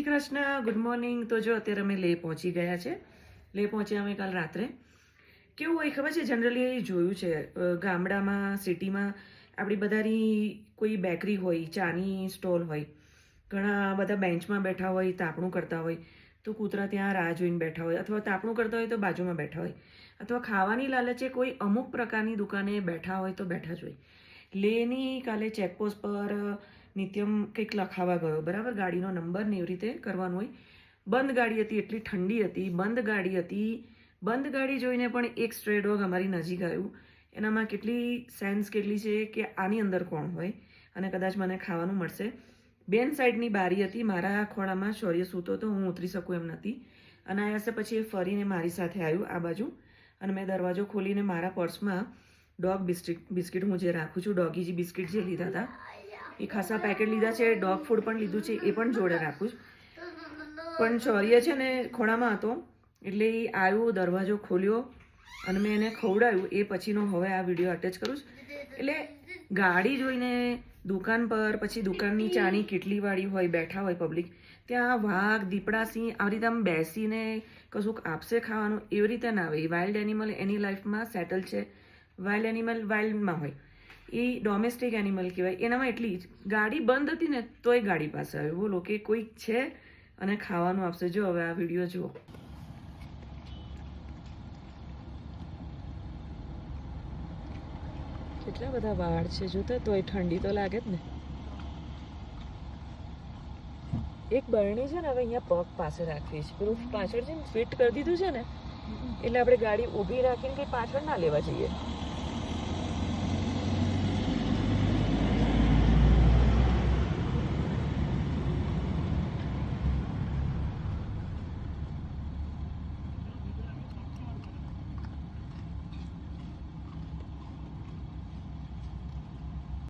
Krishna, good morning. તો જો અત્યારે અમે લેહ પહોંચી ગયા છે. લેહ પહોંચ્યા અમે કાલ રાત્રે. કેવું હોય ખબર છે, જનરલી જોયું છે ગામડામાં, સિટીમાં આપણી બધાની કોઈ બેકરી હોય, ચાની સ્ટોલ હોય, ઘણા બધા બેન્ચમાં બેઠા હોય, તાપણું કરતા હોય, તો કૂતરા ત્યાં રાહ જોઈને બેઠા હોય, અથવા તાપણું કરતા હોય તો બાજુમાં બેઠા હોય, અથવા ખાવાની લાલચે કોઈ અમુક પ્રકારની દુકાને બેઠા હોય તો બેઠા જ હોય. લેહની કાલે ચેકપોસ્ટ પર નિત્યમ કંઈક લખાવા ગયો, બરાબર, ગાડીનો નંબર ને એવી રીતે કરવાનું હોય. બંધ ગાડી હતી, એટલી ઠંડી હતી, બંધ ગાડી હતી. બંધ ગાડી જોઈને પણ એક સ્ટ્રે ડોગ અમારી નજીક આવ્યું. એનામાં કેટલી સેન્સ કેટલી છે કે આની અંદર કોણ હોય અને કદાચ મને ખાવાનું મળશે. બેન સાઈડની બારી હતી, મારા ખોળામાં શૌર્ય સૂતો તો હું ઉતરી શકું એમ નથી. અનાયાસે પછી એ ફરીને મારી સાથે આવ્યું આ બાજુ, અને મેં દરવાજો ખોલીને મારા પર્સમાં ડોગ બિસ્કિટ હું જે રાખું છું, ડોગીજી બિસ્કિટ જે લીધા હતા એ ખાસા પેકેટ લીધા છે, ડોગ ફૂડ પણ લીધું છે, એ પણ જોડે રાખું છું. પણ શૌર્ય છે ને ખોળામાં હતો એટલે એ આવ્યું, દરવાજો ખોલ્યો અને મેં એને ખવડાવ્યું. એ પછીનો હવે આ વિડીયો અટેચ કરું છું. એટલે ગાડી જોઈને દુકાન પર, પછી દુકાનની ચાની કેટલીવાળી હોય, બેઠા હોય પબ્લિક, ત્યાં વાઘ, દીપડા, સિંહ આવી રીતે આમ બેસીને કશુંક આપશે ખાવાનું, એવી રીતે ના આવે. વાઇલ્ડ એનિમલ એની લાઈફમાં સેટલ છે. વાઇલ્ડ એનિમલ વાઇલ્ડમાં હોય, એ ડોમેસ્ટિક એનિમલ કહેવાય. એનામાં એટલી જ ગાડી બંધ હતી ને તોય ગાડી પાસે આવ્યો. બોલો કે કોઈક છે અને ખાવાનું આપશે. જો હવે આ વિડીયો જુઓ. કેટલા બધા વાળ છે જોતા, તોય ઠંડી તો લાગે જ ને. એક બરણી છે ને હવે અહીંયા પગ પાસે રાખવી છે, પેલું પાછળ છે ને ફિટ કરી દીધું છે ને, એટલે આપણે ગાડી ઊભી રાખીને કંઈ પાછળ ના લેવા જઈએ.